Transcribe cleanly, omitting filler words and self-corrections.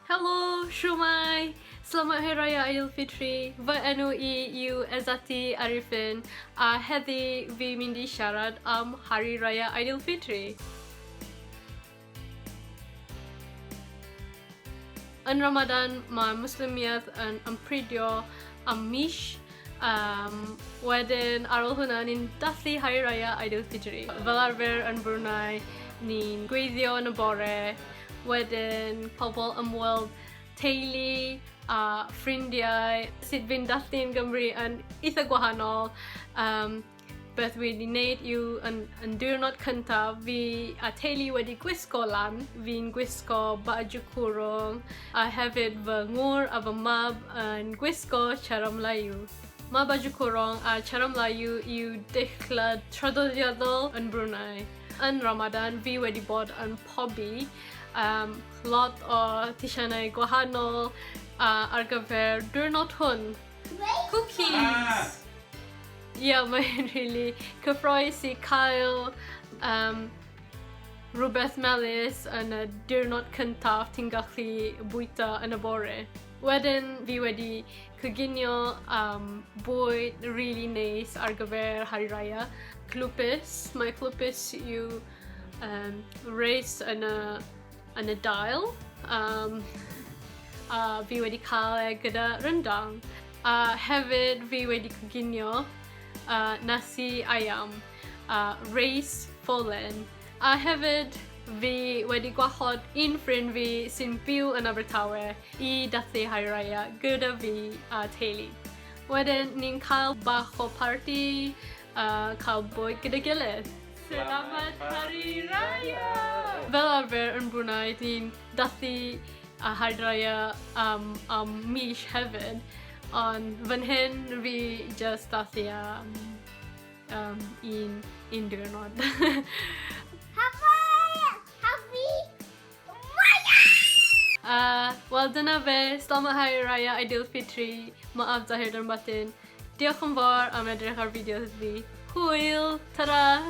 Helo, siwmai! Selamat Hari Raya Aidilfitri. Fy enw I yw Ezati Arifin a heddi fi mynd I siarad am Hari Raya Aidilfitri. Yn Ramadan, mae Muslimiaeth yn ympridio am mis. Wedyn, ar ôl hwnna, ni'n dathlu Hari Raya Aidilfitri. Fel arfer yn Brunei, ni'n gweithio yn y bore. Wedyn, pobl ymweld teulu a ffrindiau. Sut fi'n dathlu yn Gymru yn eitha gwahanol. Beth wedi wneud yw yn diwrnod cyntaf, fi a teulu wedi gwisgo lan. Fi'n gwisgo baju kurung a hefyd fy ngŵr a fy mab yn gwisgo charom layu. Mae baju kurung a charom layu yw dichlad traddodiadol yn Brunei. Yn Ramadan, fi wedi bod yn pobi lot o tisianau gwahanol ar gyfer diwrnod hwn. Cookies! Mae'n really cyffroes I cael rhywbeth melys yn y diwrnod cyntaf ti'n gallu bwyta yn y bore. Wedyn fi wedi coginio bwyd really nice ar gyfer Hari Raya. Clwpus. Mae clwpus yw reis yn y dail. A fi wedi cael gyda rendang. A hefyd fi wedi coginio nasi ayam, reis folen. A hefyd fi wedi gwahodd un ffrind fi sy'n byw yn Abertawe I dathlu Hari Raya gyda fi a teulu. Wedyn ni'n cael bach o party, cael bwyd gyda gilydd. Selamat Hari Raya! Fel arfer yn Brunei, ni'n dathlu Hari Raya am mis hefyd. Ond fan hyn fi just dathlu un diwrnod. Wel dyna fe, Selamat Hari Raya Aidilfitri. Maaf zahir dan batin. Diolch yn fawr am edrych ar fideos fi. Hwyl! Tara!